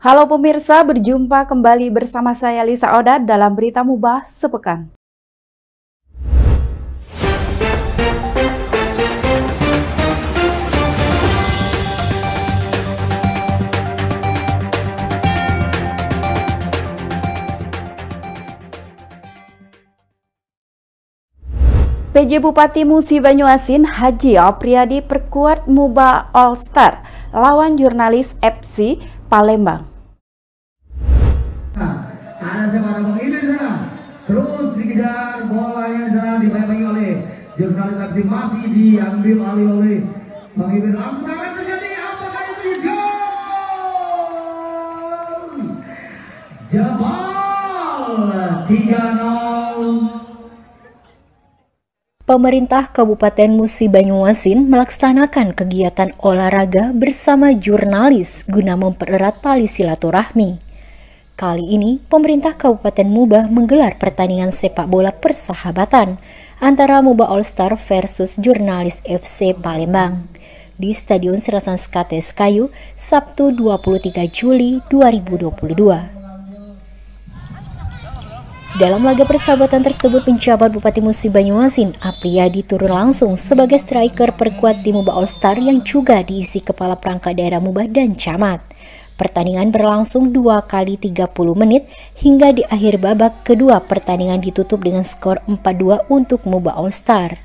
Halo pemirsa, berjumpa kembali bersama saya Lisa Oda dalam Berita Mubah Sepekan. PJ Bupati Musi Banyuasin Haji Apriyadi perkuat Mubah All Star lawan jurnalis FC Palembang. Ada siapa ini di sana? Terus dikejar bolanya di sana dimainkan oleh jurnalis aksi masih diambil alih oleh Bang Ibin. Langsung akan terjadi apakah itu gol? Jebol 3-0. Pemerintah Kabupaten Musi Banyuasin melaksanakan kegiatan olahraga bersama jurnalis guna mempererat tali silaturahmi. Kali ini, pemerintah Kabupaten Mubah menggelar pertandingan sepak bola persahabatan antara Mubah All Star versus jurnalis FC Palembang di Stadion Serasan Skates Kayu, Sabtu 23 Juli 2022. Dalam laga persahabatan tersebut, penjabat Bupati Musi Banyuasin, Apriyadi, turun langsung sebagai striker perkuat di Mubah All Star yang juga diisi kepala perangkat daerah Mubah dan camat. Pertandingan berlangsung 2 kali 30 menit hingga di akhir babak kedua pertandingan ditutup dengan skor 4-2 untuk Mubah All Star.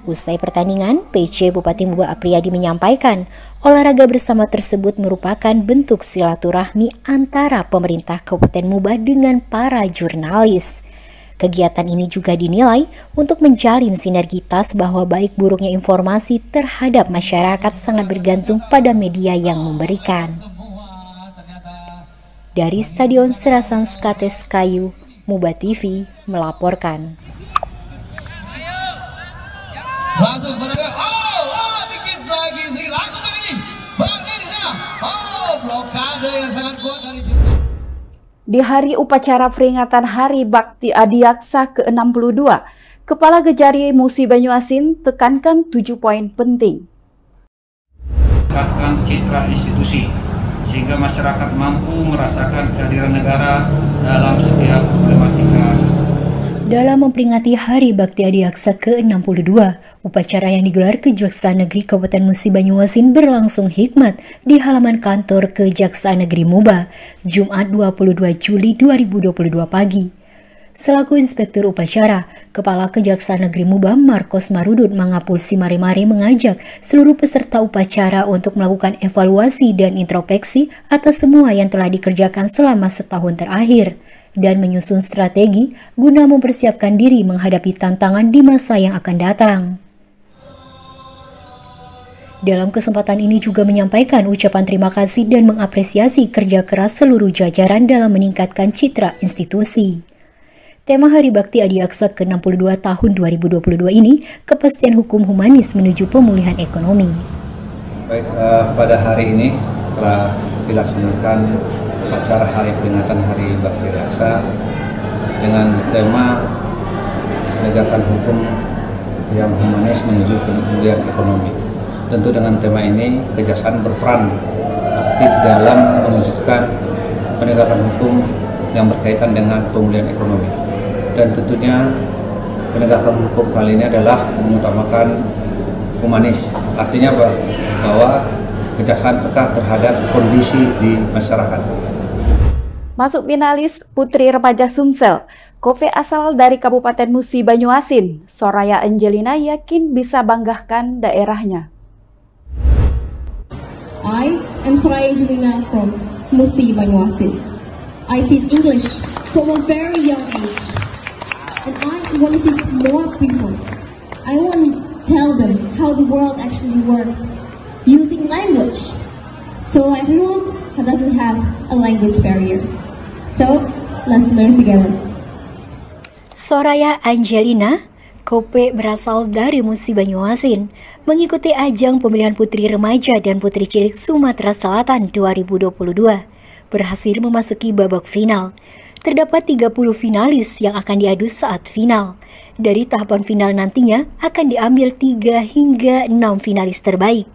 Usai pertandingan, PJ Bupati Mubah Apriyadi menyampaikan olahraga bersama tersebut merupakan bentuk silaturahmi antara pemerintah Kabupaten Mubah dengan para jurnalis. Kegiatan ini juga dinilai untuk menjalin sinergitas bahwa baik buruknya informasi terhadap masyarakat sangat bergantung pada media yang memberikan. Dari Stadion Serasan Skates Kayu, Mubah TV melaporkan. Langsung berada, dikit lagi, langsung begini, bangkit di sana, blokade yang sangat kuat dari jurnalis. Di hari upacara peringatan Hari Bakti Adiaksa ke-62, Kepala Kejari Musi Banyuasin tekankan 7 poin penting. Meningkatkan citra institusi, sehingga masyarakat mampu merasakan kehadiran negara dalam setiap problematika. Dalam memperingati Hari Bakti Adiaksa ke-62, upacara yang digelar Kejaksaan Negeri Kabupaten Musi Banyuasin berlangsung hikmat di halaman kantor Kejaksaan Negeri Mubah, Jumat 22 Juli 2022 pagi. Selaku Inspektur Upacara, Kepala Kejaksaan Negeri Mubah Marcos Marudut Mangapulsi Mari-Mari mengajak seluruh peserta upacara untuk melakukan evaluasi dan introspeksi atas semua yang telah dikerjakan selama setahun terakhir, dan menyusun strategi guna mempersiapkan diri menghadapi tantangan di masa yang akan datang. Dalam kesempatan ini juga menyampaikan ucapan terima kasih dan mengapresiasi kerja keras seluruh jajaran dalam meningkatkan citra institusi. Tema Hari Bakti Adiaksa ke-62 tahun 2022 ini, kepastian hukum humanis menuju pemulihan ekonomi. Baik, pada hari ini telah dilaksanakan upacara hari peringatan Hari Bakti Adiaksa dengan tema penegakan hukum yang humanis menuju pemulihan ekonomi. Tentu dengan tema ini Kejaksaan berperan aktif dalam mewujudkan penegakan hukum yang berkaitan dengan pemulihan ekonomi. Dan tentunya penegakan hukum kali ini adalah mengutamakan humanis. Artinya bahwa Kejaksaan peka terhadap kondisi di masyarakat. Masuk finalis Putri Remaja Sumsel, Kofe asal dari Kabupaten Musi Banyuasin, Soraya Angelina yakin bisa banggakan daerahnya. I am Soraya Angelina from Musi Banyuasin. I teach English from a very young age, and I want to teach more people. I want to tell them how the world actually works using language, so everyone doesn't have a language barrier. So, let's learn together. Soraya Angelina, Kope berasal dari Musi Banyuasin, mengikuti ajang pemilihan Putri Remaja dan Putri Cilik Sumatera Selatan 2022, berhasil memasuki babak final. Terdapat 30 finalis yang akan diadu saat final. Dari tahapan final nantinya akan diambil 3 hingga 6 finalis terbaik.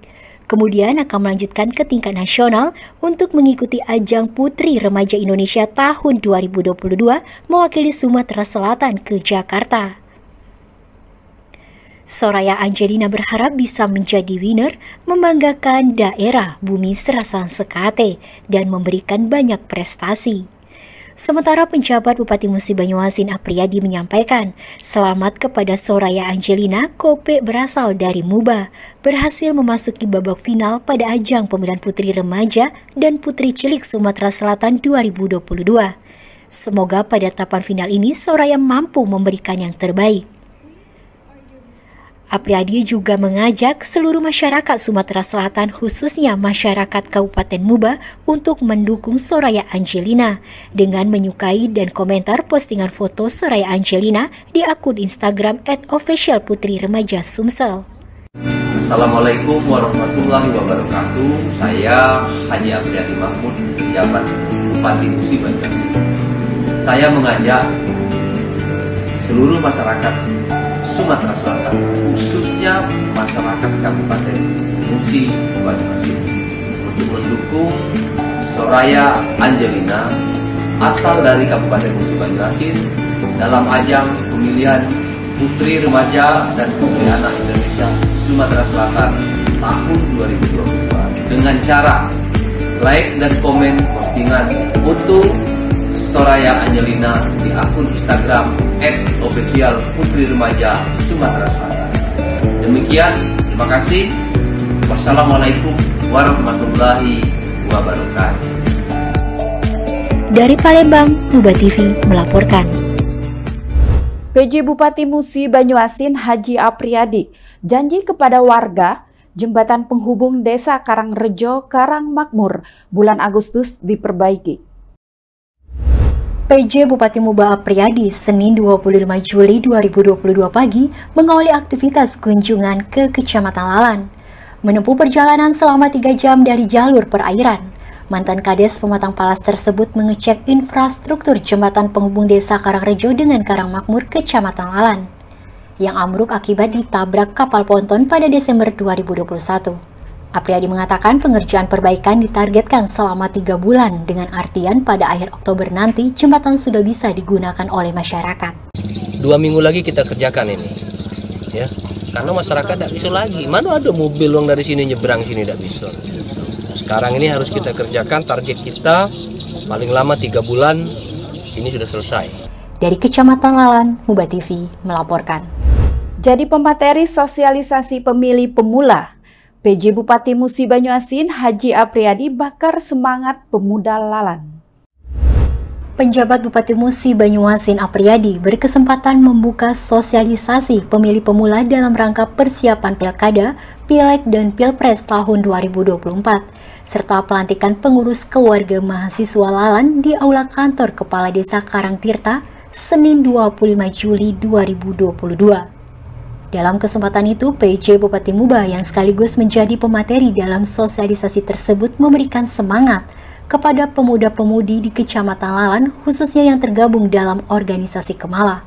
Kemudian akan melanjutkan ke tingkat nasional untuk mengikuti ajang Putri Remaja Indonesia tahun 2022 mewakili Sumatera Selatan ke Jakarta. Soraya Angelina berharap bisa menjadi winner, membanggakan daerah Bumi Serasan Sekate, dan memberikan banyak prestasi. Sementara penjabat Bupati Musi Banyuasin Apriyadi menyampaikan, selamat kepada Soraya Angelina, Kope berasal dari Muba, berhasil memasuki babak final pada ajang pemilihan Putri Remaja dan Putri Cilik Sumatera Selatan 2022. Semoga pada tahapan final ini Soraya mampu memberikan yang terbaik. Apriyadi juga mengajak seluruh masyarakat Sumatera Selatan khususnya masyarakat Kabupaten Muba untuk mendukung Soraya Angelina dengan menyukai dan komentar postingan foto Soraya Angelina di akun Instagram @officialputriraja_sumsel. Assalamualaikum warahmatullahi wabarakatuh. Saya Haji Apriyadi Mahmud, penjabat Bupati Musi Banyuasin. Saya mengajak seluruh masyarakat Sumatera Selatan, khususnya masyarakat Kabupaten Musi Banyuasin, untuk mendukung Soraya Angelina asal dari Kabupaten Musi Banyuasin dalam ajang pemilihan Putri Remaja dan Putri Anak Indonesia Sumatera Selatan tahun 2022 dengan cara like dan komen postingan foto Soraya Angelina di akun Instagram @officialputriraja Sumatera Selatan. Demikian, terima kasih. Wassalamualaikum warahmatullahi wabarakatuh. Dari Palembang, Muba TV melaporkan. PJ Bupati Musi Banyuasin Haji Apriyadi janji kepada warga jembatan penghubung Desa Karangrejo Karangmakmur bulan Agustus diperbaiki. PJ Bupati Muba Apriyadi Senin 25 Juli 2022 pagi mengawali aktivitas kunjungan ke Kecamatan Lalan. Menempuh perjalanan selama 3 jam dari jalur perairan, mantan Kades Pematang Palas tersebut mengecek infrastruktur jembatan penghubung Desa Karangrejo dengan Karangmakmur Kecamatan Lalan yang ambruk akibat ditabrak kapal ponton pada Desember 2021. Apriyadi mengatakan pengerjaan perbaikan ditargetkan selama 3 bulan dengan artian pada akhir Oktober nanti jembatan sudah bisa digunakan oleh masyarakat. 2 minggu lagi kita kerjakan ini, ya, karena masyarakat tidak bisa lagi. Mana ada mobil yang dari sini nyebrang sini tidak bisa. Nah, sekarang ini harus kita kerjakan, target kita paling lama 3 bulan ini sudah selesai. Dari Kecamatan Lalan, Muba TV melaporkan. Jadi pemateri sosialisasi pemilih pemula, PJ Bupati Musi Banyuasin Haji Apriyadi bakar semangat pemuda Lalan. Penjabat Bupati Musi Banyuasin Apriyadi berkesempatan membuka sosialisasi pemilih pemula dalam rangka persiapan Pilkada, Pileg dan Pilpres tahun 2024, serta pelantikan pengurus keluarga mahasiswa Lalan di Aula Kantor Kepala Desa Karangtirta, Senin 25 Juli 2022. Dalam kesempatan itu, PJ Bupati Muba yang sekaligus menjadi pemateri dalam sosialisasi tersebut memberikan semangat kepada pemuda-pemudi di Kecamatan Lalan, khususnya yang tergabung dalam organisasi Kemala,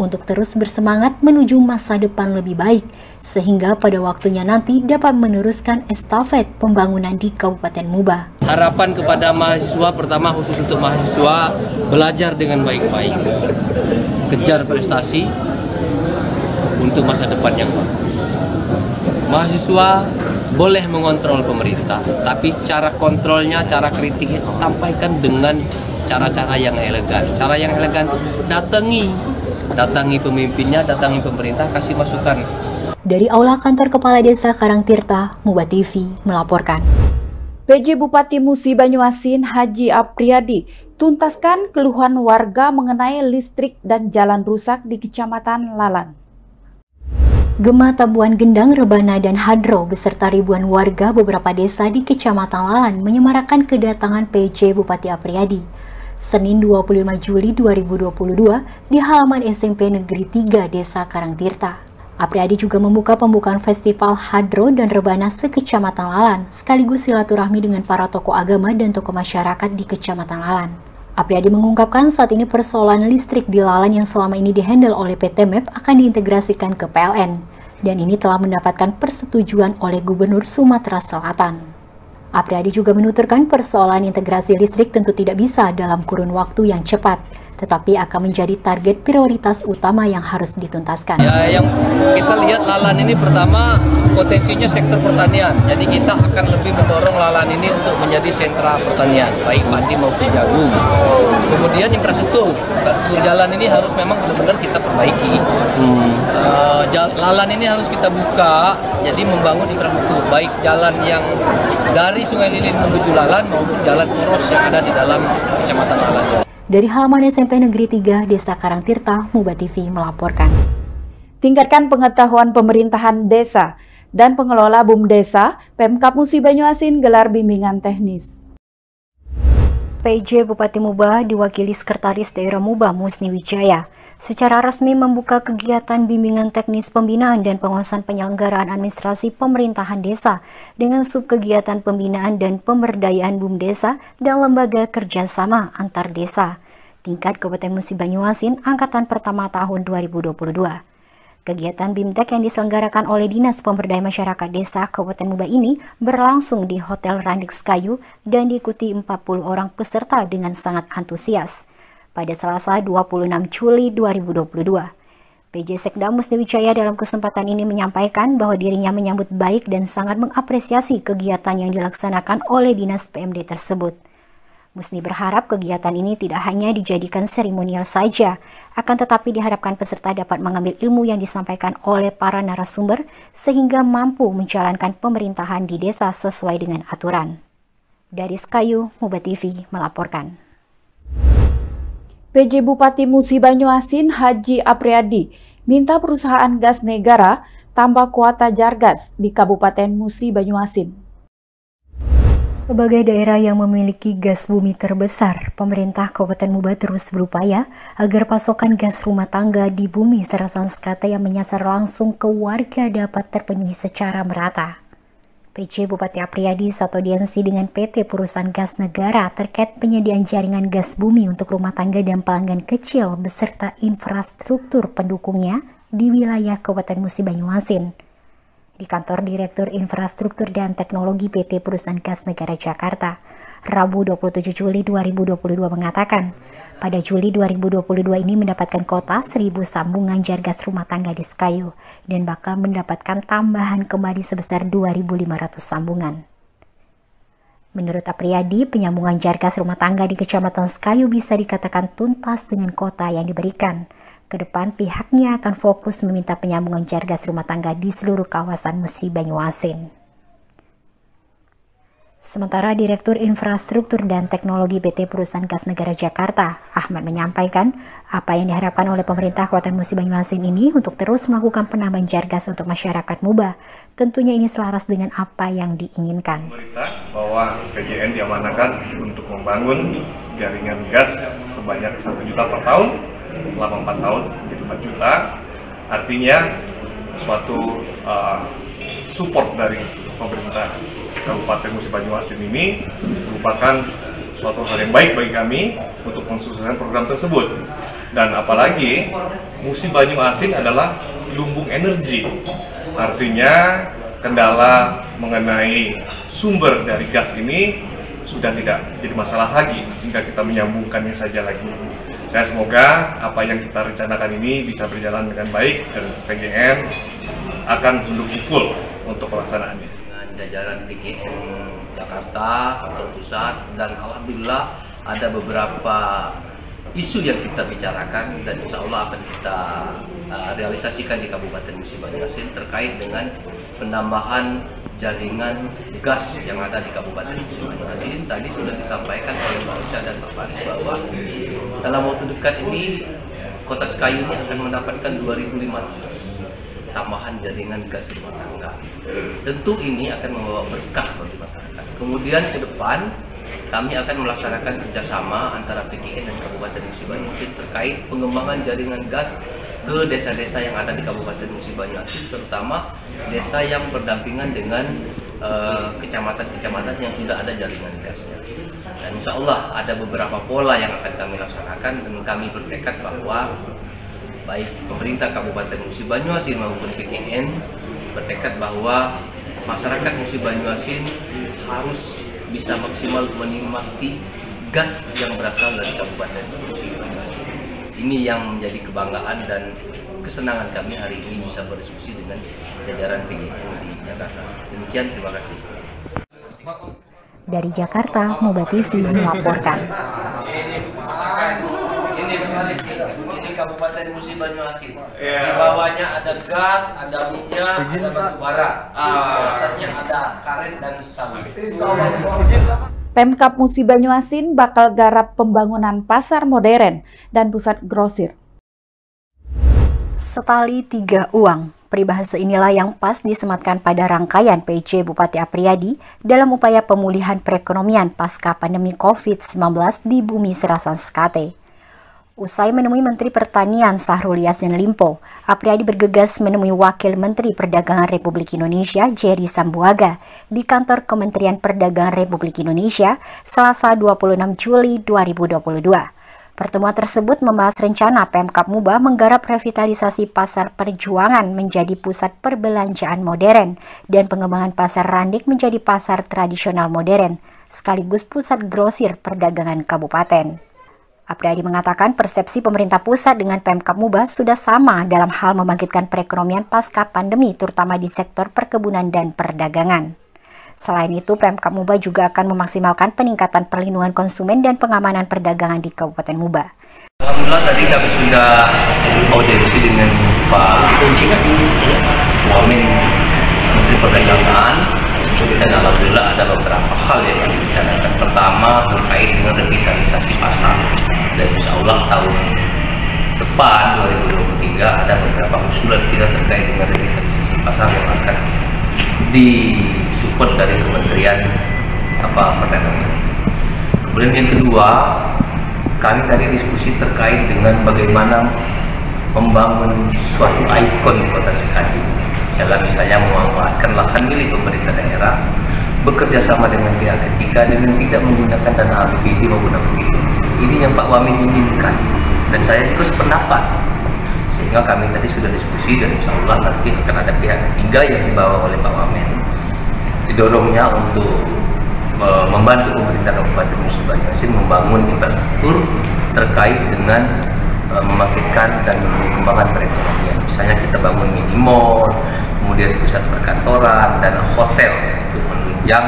untuk terus bersemangat menuju masa depan lebih baik, sehingga pada waktunya nanti dapat meneruskan estafet pembangunan di Kabupaten Muba. Harapan kepada mahasiswa, pertama khusus untuk mahasiswa, belajar dengan baik-baik, kejar prestasi untuk masa depan yang bagus. Mahasiswa boleh mengontrol pemerintah, tapi cara kontrolnya, cara kritiknya sampaikan dengan cara-cara yang elegan. Cara yang elegan, datangi pemimpinnya, datangi pemerintah, kasih masukan. Dari Aula Kantor Kepala Desa Karangtirta, Muba TV melaporkan. PJ Bupati Musi Banyuasin Haji Apriyadi tuntaskan keluhan warga mengenai listrik dan jalan rusak di Kecamatan Lalan. Gema Tabuan Gendang, Rebana, dan Hadro beserta ribuan warga beberapa desa di Kecamatan Lalan menyemarakan kedatangan PJ Bupati Apriyadi Senin 25 Juli 2022 di halaman SMP Negeri 3 Desa Karangtirta. Apriyadi juga membuka pembukaan festival Hadro dan Rebana se-Kecamatan Lalan, sekaligus silaturahmi dengan para tokoh agama dan tokoh masyarakat di Kecamatan Lalan. Apriyadi mengungkapkan saat ini persoalan listrik di Lalan yang selama ini dihandle oleh PT MEP akan diintegrasikan ke PLN. dan ini telah mendapatkan persetujuan oleh Gubernur Sumatera Selatan. Apriyadi juga menuturkan persoalan integrasi listrik tentu tidak bisa dalam kurun waktu yang cepat, tetapi akan menjadi target prioritas utama yang harus dituntaskan. Ya, yang kita lihat Lalan ini pertama potensinya sektor pertanian, jadi kita akan lebih mendorong Lalan ini untuk menjadi sentra pertanian, baik padi maupun jagung. Kemudian infrastruktur jalan ini harus memang benar-benar kita perbaiki. Lalan ini harus kita buka, jadi membangun infrastruktur, baik jalan yang dari Sungai Lilin menuju Lalan maupun jalan poros yang ada di dalam Kecamatan Lalan. Dari halaman SMP Negeri 3, Desa Karangtirta, Muba TV melaporkan. Tingkatkan pengetahuan pemerintahan desa dan pengelola BUMDesa, Pemkab Musi Banyuasin gelar bimbingan teknis. PJ Bupati Muba diwakili Sekretaris Daerah Muba Musni Wijaya secara resmi membuka kegiatan bimbingan teknis pembinaan dan pengawasan penyelenggaraan administrasi pemerintahan desa dengan subkegiatan pembinaan dan pemberdayaan BUMDesa dan lembaga kerjasama antar desa tingkat Kabupaten Musi Banyuasin angkatan pertama tahun 2022. Kegiatan BIMTEK yang diselenggarakan oleh Dinas Pemberdayaan Masyarakat Desa Kabupaten Muba ini berlangsung di Hotel Randix Kayu dan diikuti 40 orang peserta dengan sangat antusias. Pada Selasa 26 Juli 2022. PJ Sekda Musni Wijaya dalam kesempatan ini menyampaikan bahwa dirinya menyambut baik dan sangat mengapresiasi kegiatan yang dilaksanakan oleh Dinas PMD tersebut. Musni berharap kegiatan ini tidak hanya dijadikan seremonial saja, akan tetapi diharapkan peserta dapat mengambil ilmu yang disampaikan oleh para narasumber sehingga mampu menjalankan pemerintahan di desa sesuai dengan aturan. Dari Skayu, Muba TV melaporkan. PJ Bupati Musi Banyuasin Haji Apriyadi minta perusahaan gas negara tambah kuota jargas di Kabupaten Musi Banyuasin. Sebagai daerah yang memiliki gas bumi terbesar, pemerintah Kabupaten Muba terus berupaya agar pasokan gas rumah tangga di bumi Serasan Skata yang menyasar langsung ke warga dapat terpenuhi secara merata. PJ Bupati Apriyadi satu audiensi dengan PT Perusahaan Gas Negara terkait penyediaan jaringan gas bumi untuk rumah tangga dan pelanggan kecil beserta infrastruktur pendukungnya di wilayah Kabupaten Musi Banyuasin. Di kantor Direktur Infrastruktur dan Teknologi PT Perusahaan Gas Negara Jakarta, Rabu 27 Juli 2022 mengatakan, pada Juli 2022 ini mendapatkan kuota 1.000 sambungan jargas rumah tangga di Skayu dan bakal mendapatkan tambahan kembali sebesar 2.500 sambungan. Menurut Apriyadi, penyambungan jargas rumah tangga di Kecamatan Skayu bisa dikatakan tuntas dengan kuota yang diberikan. Kedepan pihaknya akan fokus meminta penyambungan jargas rumah tangga di seluruh kawasan Musi Banyuasin. Sementara Direktur Infrastruktur dan Teknologi PT Perusahaan Gas Negara Jakarta, Ahmad menyampaikan apa yang diharapkan oleh pemerintah Kabupaten Musi Banyuasin ini untuk terus melakukan penambahan jargas untuk masyarakat Muba. Tentunya ini selaras dengan apa yang diinginkan. Pemerintah bahwa PJN diamanahkan untuk membangun jaringan gas sebanyak 1 juta per tahun selama 4 tahun, jadi 4 juta. Artinya suatu support dari pemerintah Kabupaten Musi Banyuasin ini merupakan suatu hal yang baik bagi kami untuk mensukseskan program tersebut. Dan apalagi Musi Banyuasin adalah lumbung energi, artinya kendala mengenai sumber dari gas ini sudah tidak jadi masalah lagi hingga kita menyambungkannya saja lagi. Saya semoga apa yang kita rencanakan ini bisa berjalan dengan baik dan PGN akan mendukung full untuk pelaksanaannya. Dengan jajaran PGN Jakarta atau pusat, dan alhamdulillah ada beberapa isu yang kita bicarakan dan insya Allah akan kita realisasikan di Kabupaten Musi Banyuasin terkait dengan penambahan jaringan gas yang ada di Kabupaten Musi Banyuasin. Tadi sudah disampaikan oleh Mbak Uca dan Pak Faris bahwa dalam waktu dekat ini Kota Skayu ini akan mendapatkan 2.500 tambahan jaringan gas rumah tangga. Tentu ini akan membawa berkah bagi masyarakat. Kemudian ke depan kami akan melaksanakan kerjasama antara PGN dan Kabupaten Musi Banyuasin terkait pengembangan jaringan gas ke desa-desa yang ada di Kabupaten Musi Banyuasin, terutama desa yang berdampingan dengan kecamatan-kecamatan yang sudah ada jaringan gasnya. Dan insya Allah ada beberapa pola yang akan kami laksanakan dan kami bertekad bahwa baik pemerintah Kabupaten Musi Banyuasin maupun PGN bertekad bahwa masyarakat Musi Banyuasin harus bisa maksimal menikmati gas yang berasal dari Kabupaten Musi Banyuasin. Ini yang menjadi kebanggaan dan kesenangan kami hari ini bisa berdiskusi dengan jajaran PGN di Jakarta. Demikian, terima kasih. Dari Jakarta, Moba TV melaporkan. Ini Kabupaten Musi Banyuasin. Di bawahnya ada gas, ada minyak, ada batu bara. Di atasnya ada karet dan sawit. Pemkab Musi Banyuasin bakal garap pembangunan pasar modern dan pusat grosir. Setali tiga uang. Peribahasa inilah yang pas disematkan pada rangkaian PJ Bupati Apriyadi dalam upaya pemulihan perekonomian pasca pandemi COVID-19 di Bumi Serasan Sekate. Usai menemui Menteri Pertanian Syahrul Yassin Limpo, Apriyadi bergegas menemui Wakil Menteri Perdagangan Republik Indonesia Jerry Sambuaga di kantor Kementerian Perdagangan Republik Indonesia Selasa 26 Juli 2022. Pertemuan tersebut membahas rencana Pemkab Muba menggarap revitalisasi Pasar Perjuangan menjadi pusat perbelanjaan modern dan pengembangan Pasar Randik menjadi pasar tradisional modern, sekaligus pusat grosir perdagangan kabupaten. Apriyadi mengatakan persepsi pemerintah pusat dengan Pemkab Muba sudah sama dalam hal membangkitkan perekonomian pasca pandemi, terutama di sektor perkebunan dan perdagangan. Selain itu, Pemkab Muba juga akan memaksimalkan peningkatan perlindungan konsumen dan pengamanan perdagangan di Kabupaten Muba. Alhamdulillah tadi kami sudah audiensi dengan Pak Wamen Menteri Perdagangan, dan alhamdulillah ada beberapa hal yang kami bicarakan. Pertama terkait dengan revitalisasi pasar, dan insya Allah tahun depan 2023 ada beberapa usulan kita terkait dengan revitalisasi pasar yang akan disupport dari Kementerian Perdagangan. Kemudian yang kedua, kami tadi diskusi terkait dengan bagaimana membangun suatu ikon di Kota Sekate dalam misalnya memanfaatkan lahan milik pemerintah daerah, bekerja sama dengan pihak ketiga dengan tidak menggunakan dana APBD maupun APBD. Ini yang Pak Wamen inginkan dan saya juga sependapat. Sehingga kami tadi sudah diskusi dan insya Allah nanti akan ada pihak ketiga yang dibawa oleh Pak Wamen, didorongnya untuk membantu pemerintah Kabupaten Musi Banyuasin membangun infrastruktur terkait dengan membangkitkan dan mengembangkan perekonomian. Misalnya kita bangun mini mall, kemudian pusat perkantoran dan hotel untuk menunjang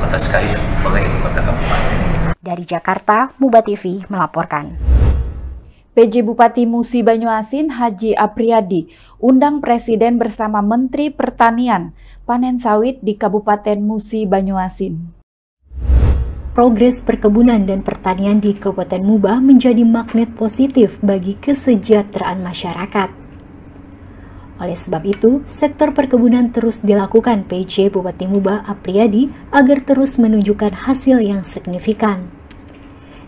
Kota Sekate sebagai ibu kota kabupaten. Dari Jakarta, Moba TV melaporkan. PJ Bupati Musi Banyuasin Haji Apriyadi undang Presiden bersama Menteri Pertanian panen sawit di Kabupaten Musi Banyuasin. Progres perkebunan dan pertanian di Kabupaten Muba menjadi magnet positif bagi kesejahteraan masyarakat. Oleh sebab itu, sektor perkebunan terus dilakukan PJ Bupati Muba Apriyadi agar terus menunjukkan hasil yang signifikan.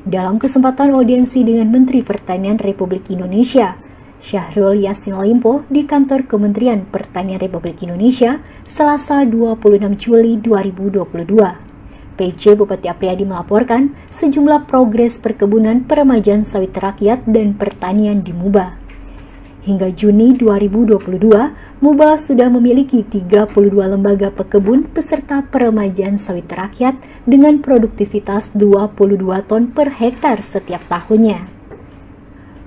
Dalam kesempatan audiensi dengan Menteri Pertanian Republik Indonesia, Syahrul Yassin Limpo di kantor Kementerian Pertanian Republik Indonesia, Selasa 26 Juli 2022. PJ Bupati Apriyadi melaporkan sejumlah progres perkebunan peremajaan sawit rakyat dan pertanian di Muba. Hingga Juni 2022, Muba sudah memiliki 32 lembaga pekebun peserta peremajaan sawit rakyat dengan produktivitas 22 ton per hektar setiap tahunnya.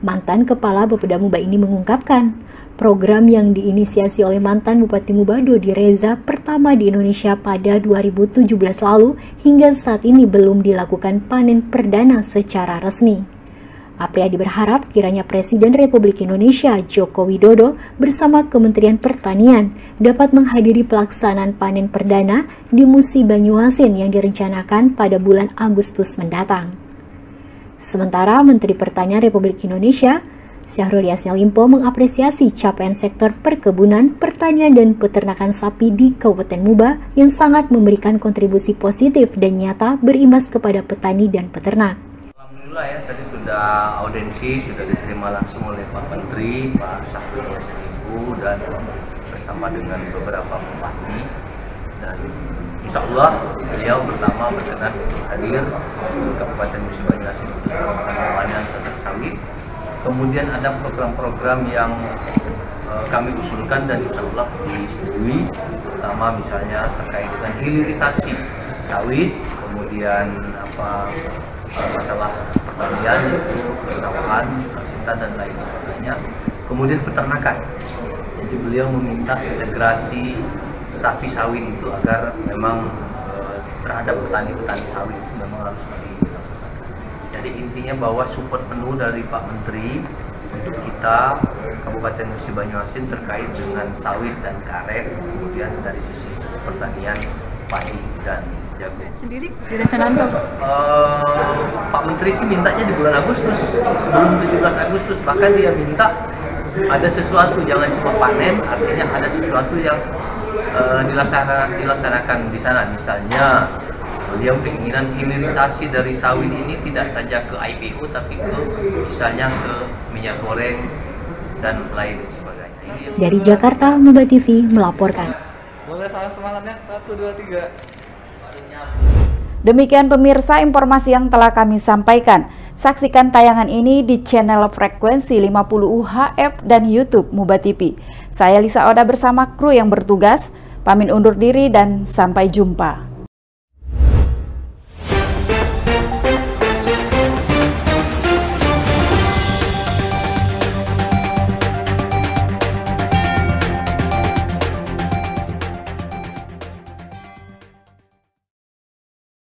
Mantan Kepala Bapeda Muba ini mengungkapkan, program yang diinisiasi oleh mantan Bupati Muba Dodi Reza pertama di Indonesia pada 2017 lalu hingga saat ini belum dilakukan panen perdana secara resmi. Apriyadi berharap kiranya Presiden Republik Indonesia Joko Widodo bersama Kementerian Pertanian dapat menghadiri pelaksanaan panen perdana di Musi Banyuasin yang direncanakan pada bulan Agustus mendatang. Sementara Menteri Pertanian Republik Indonesia Syahrul Yassin Limpo mengapresiasi capaian sektor perkebunan, pertanian, dan peternakan sapi di Kabupaten Muba yang sangat memberikan kontribusi positif dan nyata berimbas kepada petani dan peternak. Alhamdulillah ya, tadi sudah audiensi, sudah diterima langsung oleh Pak Menteri, Pak Syahrul Yassin Limpo, dan bersama dengan beberapa bupati. Dan insya Allah beliau pertama berkenan untuk hadir ke Kabupaten Musi Banyuasin untuk melakukan penanaman terhadap sawit. Kemudian ada program-program yang kami usulkan dan insya Allah disetujui, pertama misalnya terkait dengan hilirisasi sawit, kemudian masalah pertanian yaitu persawahan, percintaan dan lain sebagainya. Kemudian peternakan. Jadi beliau meminta integrasi sapi sawit itu agar memang terhadap petani-petani sawit itu memang harus dilakukan. Jadi intinya bahwa support penuh dari Pak Menteri untuk kita Kabupaten Musi Banyuasin terkait dengan sawit dan karet, kemudian dari sisi pertanian padi dan jagung. Sendiri direncanakan Pak Menteri sih mintanya di bulan Agustus, sebelum 17 Agustus, bahkan dia minta ada sesuatu, jangan cuma panen, artinya ada sesuatu yang dilaksanakan di sana. Misalnya beliau keinginan hilirisasi dari sawit ini tidak saja ke IPO tapi ke misalnya ke minyak goreng dan lain sebagainya. Dari Jakarta, Muba TV melaporkan. Boleh salam semangatnya 1, 2, 3. Demikian pemirsa informasi yang telah kami sampaikan. Saksikan tayangan ini di channel frekuensi 50 UHF dan YouTube Muba TV. Saya Lisa Oda bersama kru yang bertugas, pamit undur diri dan sampai jumpa.